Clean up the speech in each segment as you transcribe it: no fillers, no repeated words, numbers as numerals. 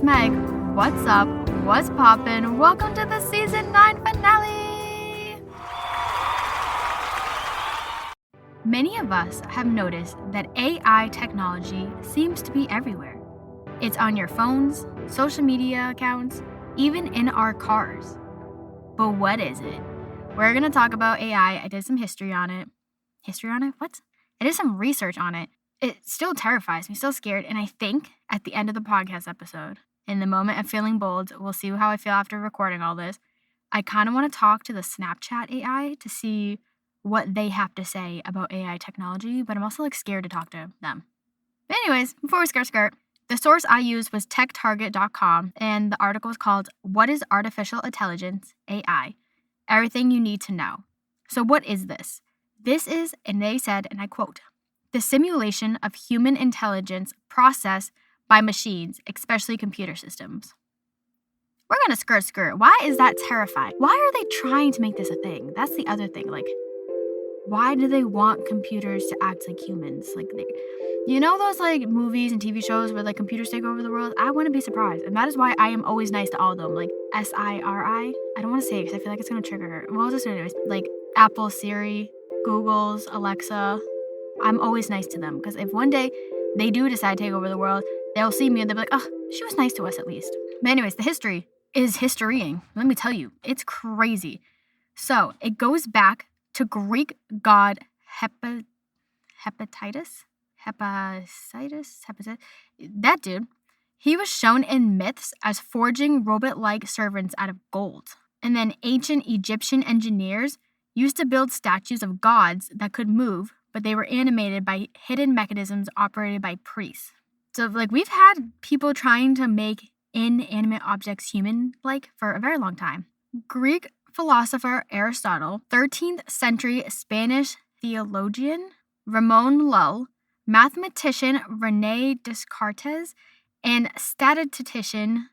it's Meg. What's up? What's poppin'? Welcome to the Season 9 finale! Many of us have noticed that AI technology seems to be everywhere. It's on your phones, social media accounts, even in our cars. But what is it? We're going to talk about AI. I did some history on it. History on it? What? I did some research on it. It still terrifies me, still scared, and I think at the end of the podcast episode, in the moment of feeling bold, we'll see how I feel after recording all this, I kind of want to talk to the Snapchat AI to see what they have to say about AI technology, but I'm also scared to talk to them. But anyways, before we skirt, the source I used was techtarget.com, and the article is called What is Artificial Intelligence, AI? Everything you need to know. So what is this? This is, and they said, and I quote, the simulation of human intelligence processed by machines, especially computer systems. We're going to skirt. Why is that terrifying? Why are they trying to make this a thing? That's the other thing. Why do they want computers to act like humans? Those movies and TV shows where computers take over the world? I wouldn't be surprised. And that is why I am always nice to all of them. SIRI. I don't want to say it because I feel like it's going to trigger her. Well, just anyways. Apple, Siri, Google's, Alexa. I'm always nice to them because if one day they do decide to take over the world, they'll see me and they'll be like, oh, she was nice to us at least. But anyways, the history is historying. Let me tell you, it's crazy. So it goes back to Greek god Hephaestus. That dude, he was shown in myths as forging robot-like servants out of gold. And then ancient Egyptian engineers used to build statues of gods that could move, but they were animated by hidden mechanisms operated by priests. So, we've had people trying to make inanimate objects human-like for a very long time. Greek philosopher Aristotle, 13th century Spanish theologian Ramon Lull, mathematician René Descartes, and statistician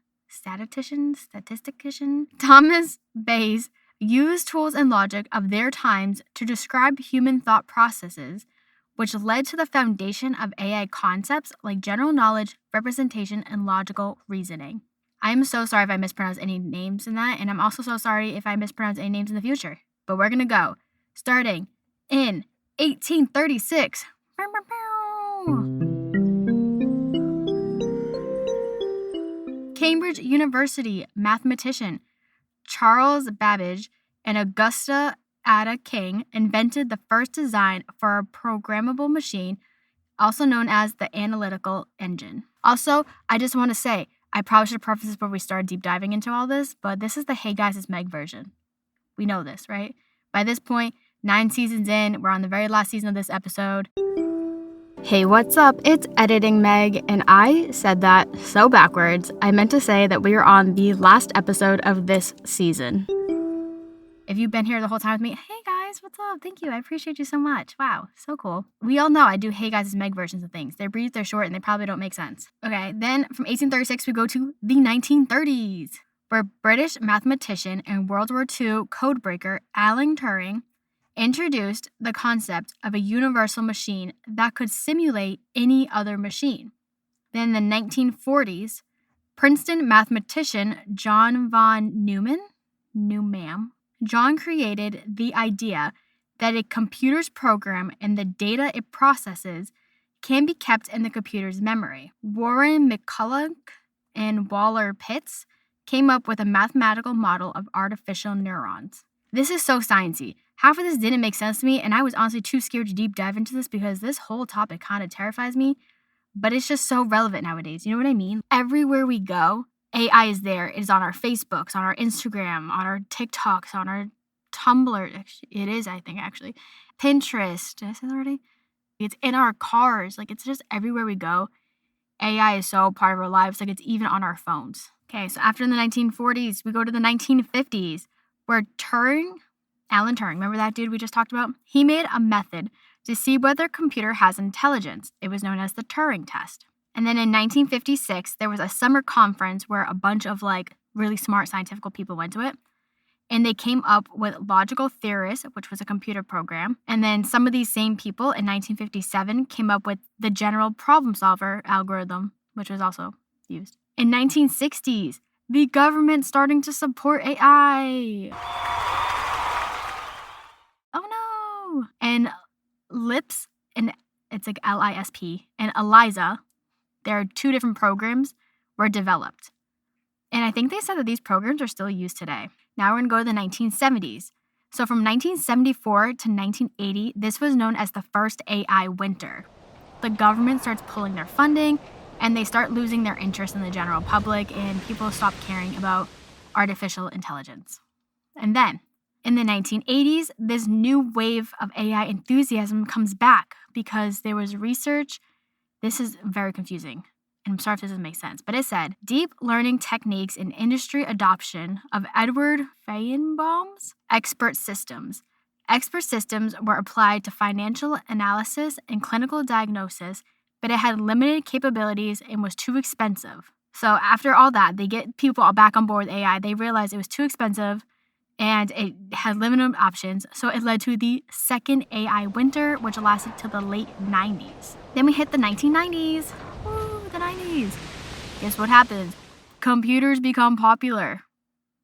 Thomas Bayes used tools and logic of their times to describe human thought processes, which led to the foundation of AI concepts like general knowledge, representation, and logical reasoning. I am so sorry if I mispronounce any names in that, and I'm also so sorry if I mispronounce any names in the future. But we're going to go, starting in 1836. Cambridge University mathematician Charles Babbage and Augusta Ada King invented the first design for a programmable machine, also known as the analytical engine. Also, I just want to say, I probably should preface this before we start deep diving into all this, but this is the Hey Guys, It's Meg version. We know this, right? By this point, 9 seasons in, we're on the very last season of this episode. Hey, what's up? It's Editing Meg, and I said that so backwards. I meant to say that we are on the last episode of this season. If you've been here the whole time with me, hey guys, what's up? Thank you. I appreciate you so much. Wow, so cool. We all know I do Hey Guys, It's Meg versions of things. They're brief, they're short, and they probably don't make sense. Okay, then from 1836, we go to the 1930s, where British mathematician and World War II codebreaker Alan Turing introduced the concept of a universal machine that could simulate any other machine. Then in the 1940s, Princeton mathematician John von Neumann, John created the idea that a computer's program and the data it processes can be kept in the computer's memory. Warren McCulloch and Walter Pitts came up with a mathematical model of artificial neurons. This is so sciencey. Half of this didn't make sense to me, and I was honestly too scared to deep dive into this because this whole topic kind of terrifies me, but it's just so relevant nowadays. You know what I mean? Everywhere we go, AI is there. It is on our Facebooks, on our Instagram, on our TikToks, on our Tumblr. It is, I think, actually. Pinterest. Did I say that already? It's in our cars. It's just everywhere we go. AI is so part of our lives. It's even on our phones. Okay, so after the 1940s, we go to the 1950s, where Alan Turing, remember that dude we just talked about? He made a method to see whether a computer has intelligence. It was known as the Turing test. And then in 1956, there was a summer conference where a bunch of really smart scientific people went to it. And they came up with Logical Theorist, which was a computer program. And then some of these same people in 1957 came up with the General Problem Solver algorithm, which was also used In 1960s, the government starting to support AI. Oh no! And LISP, and it's like LISP, and ELIZA, there are two different programs, were developed. And I think they said that these programs are still used today. Now we're going to go to the 1970s. So from 1974 to 1980, this was known as the first AI winter. The government starts pulling their funding, and they start losing their interest in the general public, and people stop caring about artificial intelligence. And then, in the 1980s, this new wave of AI enthusiasm comes back because there was research. This is very confusing, and I'm sorry if this doesn't make sense, but it said deep learning techniques in industry adoption of Edward Feigenbaum's expert systems. Expert systems were applied to financial analysis and clinical diagnosis, but it had limited capabilities and was too expensive. So after all that, they get people all back on board with AI. They realized it was too expensive and it had limited options, so it led to the second AI winter, which lasted till the late 90s. Then we hit the 1990s. Woo, the 90s. Guess what happens? Computers become popular.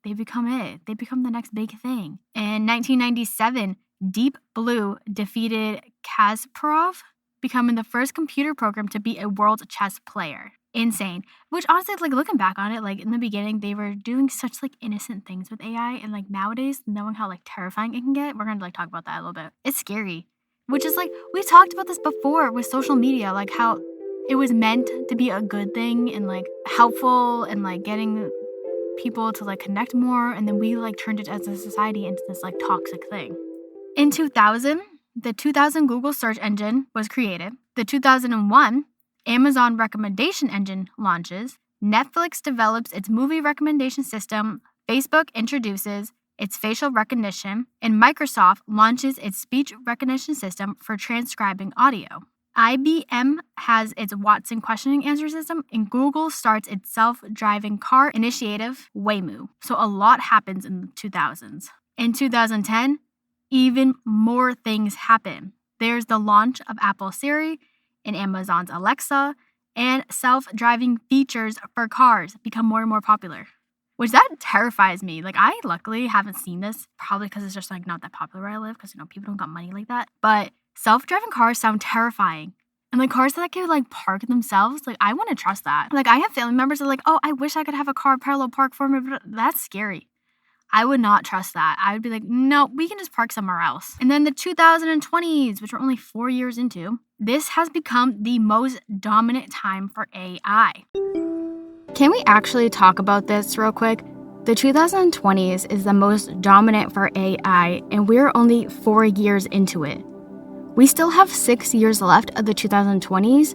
They become it. They become the next big thing. In 1997, Deep Blue defeated Kasparov, becoming the first computer program to beat a world chess player. Insane. Which honestly, like looking back on it, like in the beginning, they were doing such like innocent things with AI, and like nowadays, knowing how like terrifying it can get, we're gonna like talk about that a little bit. It's scary. Which is like, we talked about this before with social media, like how it was meant to be a good thing and like helpful and like getting people to like connect more, and then we like turned it as a society into this like toxic thing. In 2000, the 2000 Google search engine was created. The 2001 Amazon recommendation engine launches. Netflix develops its movie recommendation system. Facebook introduces its facial recognition, and Microsoft launches its speech recognition system for transcribing audio. IBM has its Watson questioning answer system, and Google starts its self-driving car initiative, Waymo. So a lot happens in the 2000s. In 2010, even more things happen. There's the launch of Apple Siri and Amazon's Alexa, and self-driving features for cars become more and more popular. Which that terrifies me. Like, I luckily haven't seen this, probably because it's just like not that popular where I live, because people don't got money like that. But self-driving cars sound terrifying. And like cars that can like park themselves, like I wouldn't trust that. Like I have family members that are like, oh, I wish I could have a car parallel park for me, but that's scary. I would not trust that. I would be like, no, we can just park somewhere else. And then the 2020s, which we're only 4 years into, this has become the most dominant time for AI. Can we actually talk about this real quick? The 2020s is the most dominant for AI, and we're only 4 years into it. We still have 6 years left of the 2020s,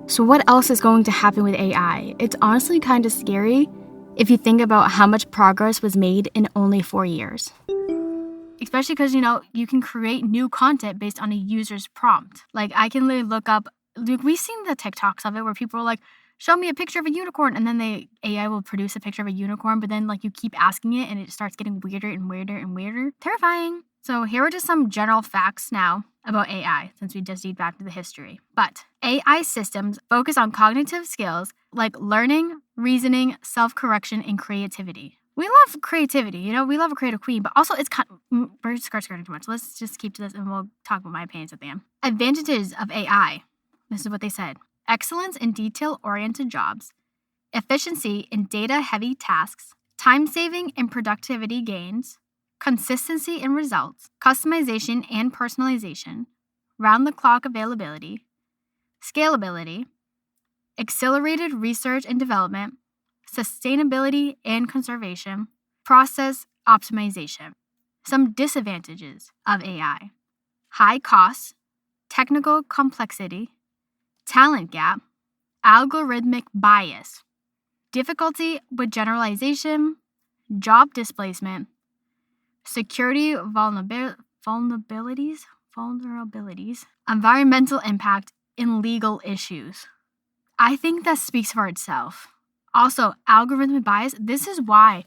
so what else is going to happen with AI? It's honestly kind of scary if you think about how much progress was made in only 4 years. Especially because, you can create new content based on a user's prompt. Like, I can literally look up, we've seen the TikToks of it where people are like, show me a picture of a unicorn, and then AI will produce a picture of a unicorn, but then like you keep asking it and it starts getting weirder and weirder and weirder. Terrifying. So here are just some general facts now about AI, since we just deep back to the history. But AI systems focus on cognitive skills like learning, reasoning, self-correction, and creativity. We love creativity, we love a creative queen, but also it's we're skirting too much. Let's just keep to this and we'll talk about my opinions at the end. Advantages of AI. This is what they said. Excellence in detail-oriented jobs, efficiency in data-heavy tasks, time-saving and productivity gains, consistency in results, customization and personalization, round-the-clock availability, scalability, accelerated research and development, sustainability and conservation, process optimization. Some disadvantages of AI: high costs, technical complexity, talent gap, algorithmic bias, difficulty with generalization, job displacement, security vulnerabilities, environmental impact, and legal issues. I think that speaks for itself. Also, algorithmic bias, this is why,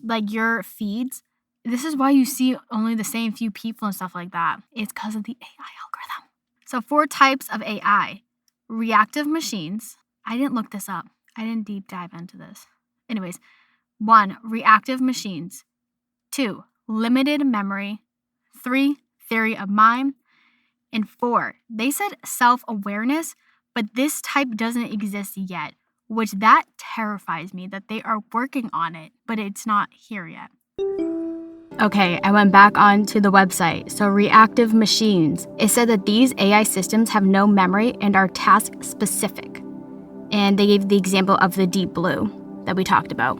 like your feeds, this is why you see only the same few people and stuff like that. It's because of the AI algorithm. So 4 types of AI. Reactive machines. I didn't look this up. I didn't deep dive into this. Anyways, 1. Reactive machines. 2. Limited memory. 3. Theory of mind. And 4. They said self-awareness, but this type doesn't exist yet, which that terrifies me that they are working on it, but it's not here yet. Okay, I went back onto the website. So reactive machines. It said that these AI systems have no memory and are task specific. And they gave the example of the Deep Blue that we talked about.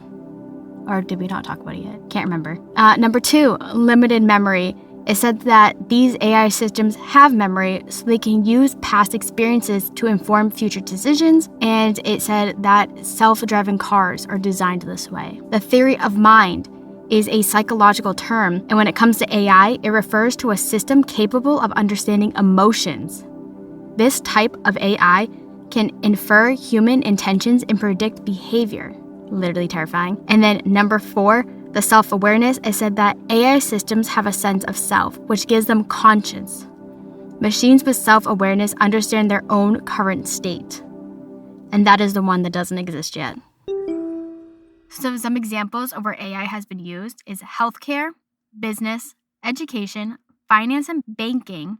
Or did we not talk about it yet? Can't remember. Number 2, limited memory. It said that these AI systems have memory so they can use past experiences to inform future decisions. And it said that self-driving cars are designed this way. The theory of mind is a psychological term, and when it comes to AI, it refers to a system capable of understanding emotions. This type of AI can infer human intentions and predict behavior. Literally terrifying. And then number 4, the self-awareness, it said that AI systems have a sense of self, which gives them conscience. Machines with self-awareness understand their own current state. And that is the one that doesn't exist yet. So some examples of where AI has been used is healthcare, business, education, finance and banking,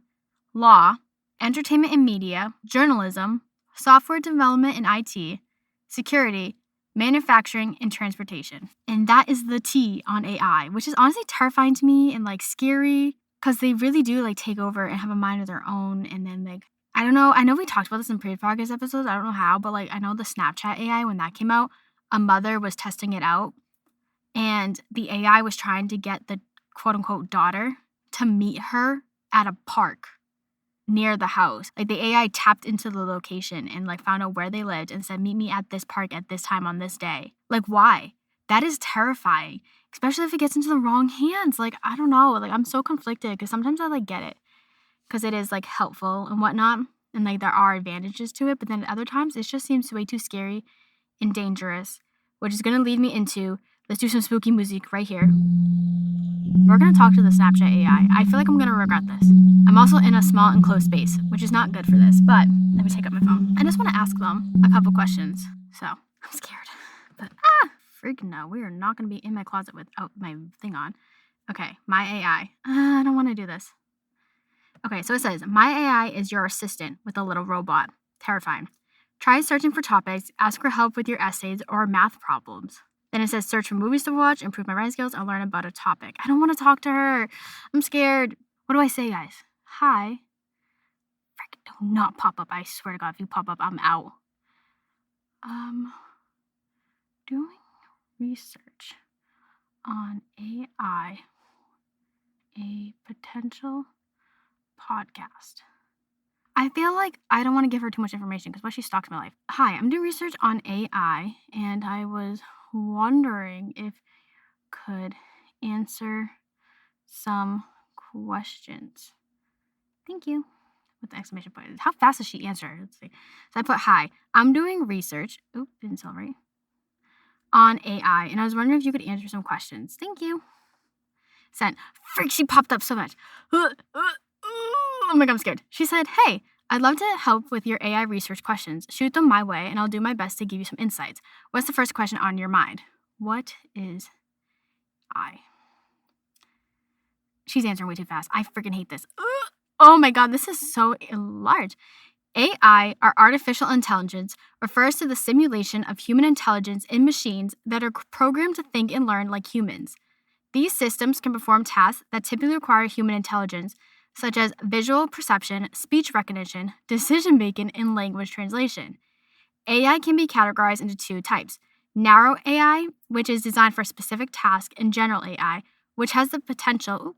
law, entertainment and media, journalism, software development and IT, security, manufacturing, and transportation. And that is the T on AI, which is honestly terrifying to me and scary because they really do take over and have a mind of their own. And then I don't know. I know we talked about this in previous podcast episodes. I don't know how, but I know the Snapchat AI, when that came out, a mother was testing it out and the AI was trying to get the quote unquote daughter to meet her at a park near the house. The AI tapped into the location and found out where they lived and said, meet me at this park at this time on this day. Why? That is terrifying, especially if it gets into the wrong hands. I don't know. I'm so conflicted because sometimes I get it because it is helpful and whatnot. And there are advantages to it. But then at other times it just seems way too scary and dangerous, which is going to lead me into, let's do some spooky music right here. We're going to talk to the Snapchat AI. I feel like I'm going to regret this. I'm also in a small enclosed space, which is not good for this, but let me take out my phone. I just want to ask them a couple questions. So I'm scared, but freaking no, we are not going to be in my closet without my thing on. Okay, my AI. I don't want to do this. Okay, so it says, my AI is your assistant with a little robot. Terrifying. Try searching for topics, ask for help with your essays or math problems. Then it says search for movies to watch, improve my writing skills, and learn about a topic. I don't want to talk to her. I'm scared. What do I say, guys? Hi. Frick, do not pop up. I swear to God, if you pop up, I'm out. Doing research on AI, a potential podcast. I feel like I don't want to give her too much information because what she stalks my life. Hi, I'm doing research on AI, and I was wondering if you could answer some questions. Thank you. With the exclamation point. How fast does she answer? Let's see. So I put, hi, I'm doing research. Oop, didn't spell right. On AI, and I was wondering if you could answer some questions. Thank you. Sent. Freak, she popped up so much. Oh my God, I'm scared. She said, hey, I'd love to help with your AI research questions. Shoot them my way, and I'll do my best to give you some insights. What's the first question on your mind? What is I? She's answering way too fast. I freaking hate this. Oh my God, this is so large. AI, or artificial intelligence, refers to the simulation of human intelligence in machines that are programmed to think and learn like humans. These systems can perform tasks that typically require human intelligence, such as visual perception, speech recognition, decision-making, and language translation. AI can be categorized into 2 types. Narrow AI, which is designed for a specific task, and general AI, which has the potential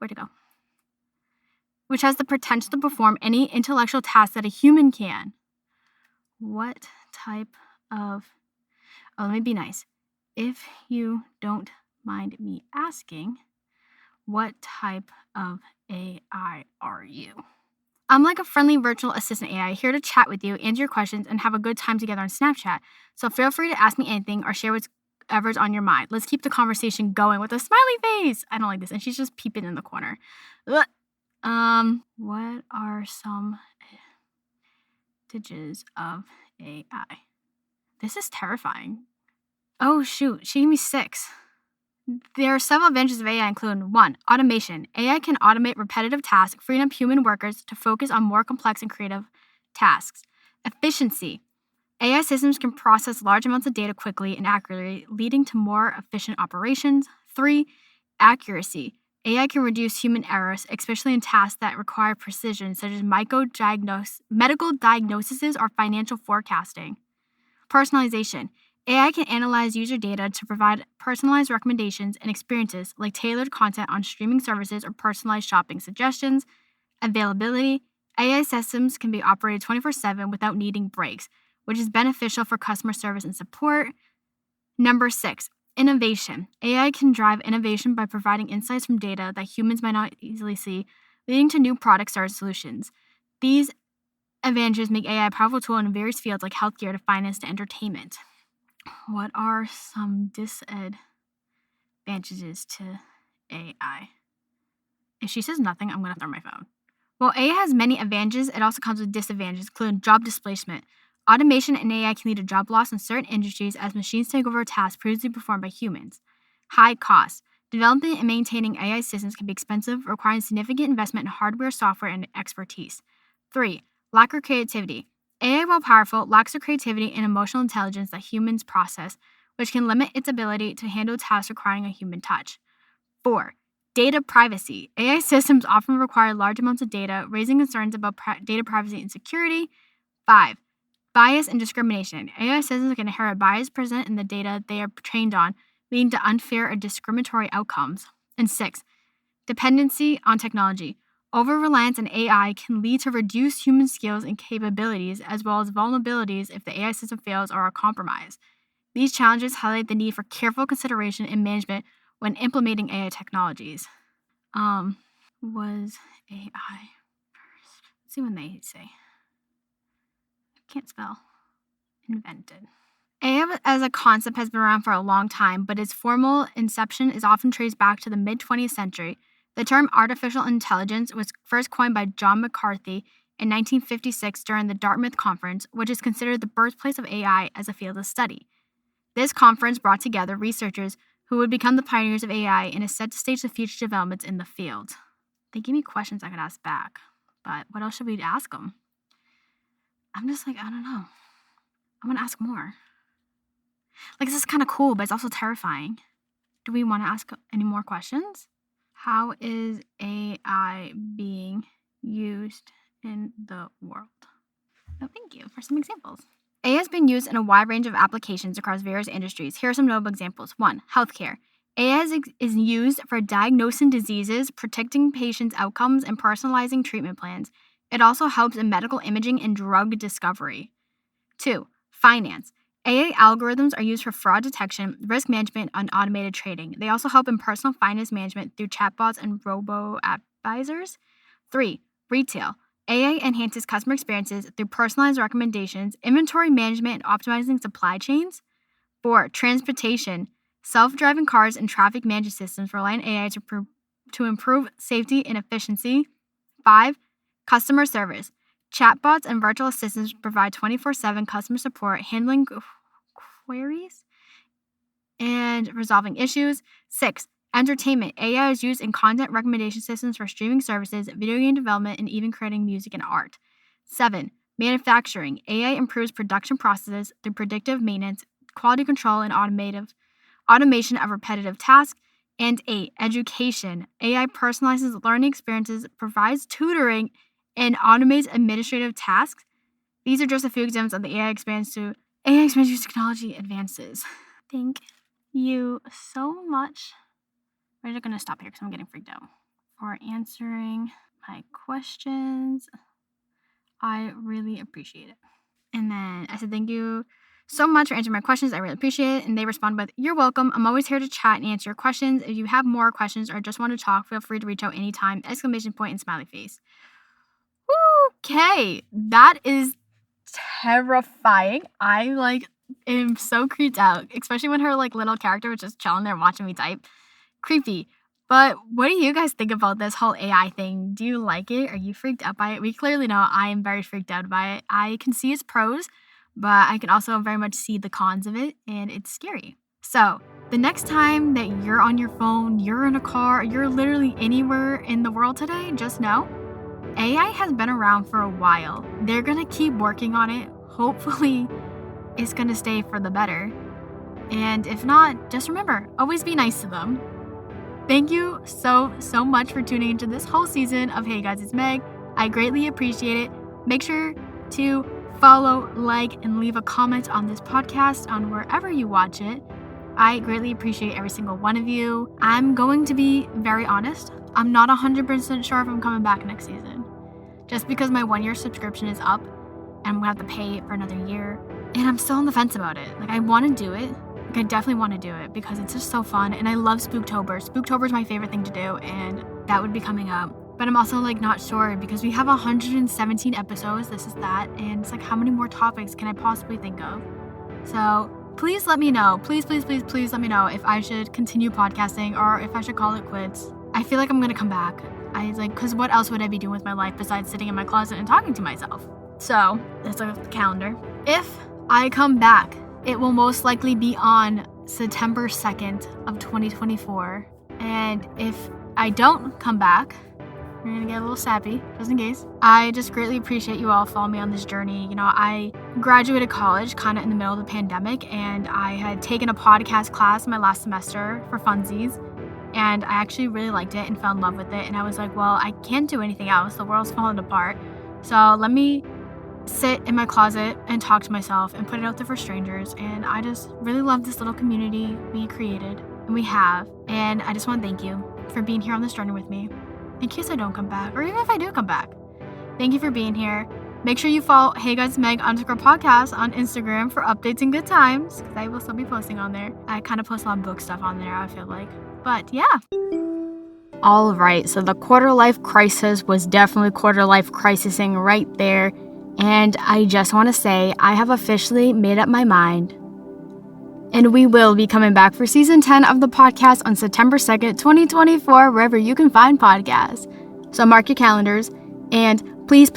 to perform any intellectual task that a human can. What type of... Oh, let me be nice. If you don't mind me asking, what type of AI are you? I'm like a friendly virtual assistant AI here to chat with you, answer your questions, and have a good time together on Snapchat. So feel free to ask me anything or share whatever's on your mind. Let's keep the conversation going with a smiley face. I don't like this. And she's just peeping in the corner. Ugh. What are some advantages of AI? This is terrifying. Oh, shoot. She gave me 6. There are several advantages of AI, including 1. Automation. AI can automate repetitive tasks, freeing up human workers to focus on more complex and creative tasks. Efficiency. AI systems can process large amounts of data quickly and accurately, leading to more efficient operations. 3. Accuracy. AI can reduce human errors, especially in tasks that require precision, such as medical diagnoses or financial forecasting. Personalization. AI can analyze user data to provide personalized recommendations and experiences like tailored content on streaming services or personalized shopping suggestions. Availability. AI systems can be operated 24/7 without needing breaks, which is beneficial for customer service and support. Number 6. Innovation. AI can drive innovation by providing insights from data that humans might not easily see, leading to new products or solutions. These advantages make AI a powerful tool in various fields like healthcare to finance to entertainment. What are some disadvantages to AI? If she says nothing, I'm going to throw my phone. While AI has many advantages, it also comes with disadvantages, including job displacement. Automation and AI can lead to job loss in certain industries as machines take over tasks previously performed by humans. High costs. Developing and maintaining AI systems can be expensive, requiring significant investment in hardware, software, and expertise. 3. Lack of creativity. AI, while powerful, lacks the creativity and emotional intelligence that humans possess, which can limit its ability to handle tasks requiring a human touch. 4. Data privacy. AI systems often require large amounts of data, raising concerns about data privacy and security. 5. Bias and discrimination. AI systems can inherit bias present in the data they are trained on, leading to unfair or discriminatory outcomes. And 6. Dependency on technology. Over-reliance on AI can lead to reduced human skills and capabilities, as well as vulnerabilities if the AI system fails or are compromised. These challenges highlight the need for careful consideration and management when implementing AI technologies. Was AI first? Let's see when they say. Can't spell. Invented. AI as a concept has been around for a long time, but its formal inception is often traced back to the mid-20th century. The term artificial intelligence was first coined by John McCarthy in 1956 during the Dartmouth Conference, which is considered the birthplace of AI as a field of study. This conference brought together researchers who would become the pioneers of AI and is set to stage the future developments in the field. They gave me questions I could ask back, but what else should we ask them? I'm just like, I don't know. I want to ask more. Like, this is kind of cool, but it's also terrifying. Do we want to ask any more questions? How is AI being used in the world? Oh, thank you for some examples. AI has been used in a wide range of applications across various industries. Here are some notable examples. 1. Healthcare. AI is used for diagnosing diseases, predicting patients' outcomes, and personalizing treatment plans. It also helps in medical imaging and drug discovery. 2. Finance. AI algorithms are used for fraud detection, risk management, and automated trading. They also help in personal finance management through chatbots and robo-advisors. 3. Retail. AI enhances customer experiences through personalized recommendations, inventory management, and optimizing supply chains. 4. Transportation. Self-driving cars and traffic management systems rely on AI to improve safety and efficiency. 5. Customer service. Chatbots and virtual assistants provide 24/7 customer support, handling queries and resolving issues. 6. Entertainment. AI is used in content recommendation systems for streaming services, video game development, and even creating music and art. 7. Manufacturing. AI improves production processes through predictive maintenance, quality control, and automation of repetitive tasks. And 8. Education. AI personalizes learning experiences, provides tutoring, and automates administrative tasks. These are just a few examples of the AI expands use technology advances. Thank you so much. We're just going to stop here because I'm getting freaked out. For answering my questions. I really appreciate it. And then I said, thank you so much for answering my questions. I really appreciate it. And they respond with, you're welcome. I'm always here to chat and answer your questions. If you have more questions or just want to talk, feel free to reach out anytime. ! And smiley face. Okay, that is terrifying. I am so creeped out, especially when her little character was just chilling there watching me type. Creepy. But what do you guys think about this whole AI thing? Do you like it? Are you freaked out by it? We clearly know I am very freaked out by it. I can see its pros, but I can also very much see the cons of it, and it's scary. So, the next time that you're on your phone, you're in a car, you're literally anywhere in the world today, just know AI has been around for a while. They're gonna keep working on it. Hopefully, it's gonna stay for the better. And if not, just remember, always be nice to them. Thank you so much for tuning into this whole season of Hey Guys, it's Meg. I greatly appreciate it. Make sure to follow, like, and leave a comment on this podcast on wherever you watch it. I greatly appreciate every single one of you. I'm going to be very honest. I'm not 100% sure if I'm coming back next season. Just because my 1-year subscription is up and I'm going to have to pay for another year. And I'm still on the fence about it. I want to do it. I definitely want to do it because it's just so fun. And I love Spooktober. Spooktober is my favorite thing to do. And that would be coming up. But I'm also not sure because we have 117 episodes. This is that. And it's how many more topics can I possibly think of? So please let me know. Please let me know if I should continue podcasting or if I should call it quits. I feel like I'm going to come back. Because what else would I be doing with my life besides sitting in my closet and talking to myself? So, let's look at the calendar. If I come back, it will most likely be on September 2nd of 2024. And if I don't come back, we're going to get a little sappy, just in case. I just greatly appreciate you all following me on this journey. I graduated college kind of in the middle of the pandemic, and I had taken a podcast class my last semester for funsies. And I actually really liked it and fell in love with it. And I was like, well, I can't do anything else. The world's falling apart. So let me sit in my closet and talk to myself and put it out there for strangers. And I just really love this little community we created and we have. And I just want to thank you for being here on this journey with me. In case I don't come back, or even if I do come back. Thank you for being here. Make sure you follow Hey Guys Meg _podcast on Instagram for updates and good times, because I will still be posting on there. I kind of post a lot of book stuff on there, I feel like. But yeah. All right, so the quarter life crisis was definitely quarter life crisising right there. And I just want to say I have officially made up my mind. And we will be coming back for season 10 of the podcast on September 2nd, 2024, wherever you can find podcasts. So mark your calendars. And please,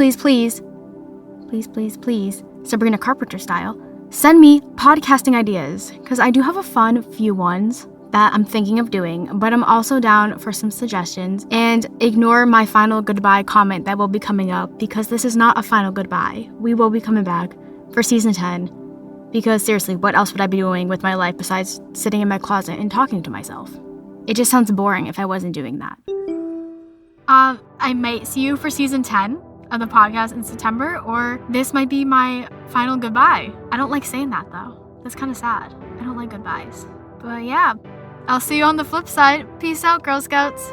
Sabrina Carpenter style, send me podcasting ideas. Because I do have a fun few ones that I'm thinking of doing, but I'm also down for some suggestions. And ignore my final goodbye comment that will be coming up, because this is not a final goodbye. We will be coming back for season 10, because seriously, what else would I be doing with my life besides sitting in my closet and talking to myself? It just sounds boring if I wasn't doing that. I might see you for season 10 of the podcast in September, or this might be my final goodbye. I don't like saying that though. That's kind of sad. I don't like goodbyes. But yeah. I'll see you on the flip side. Peace out, Girl Scouts.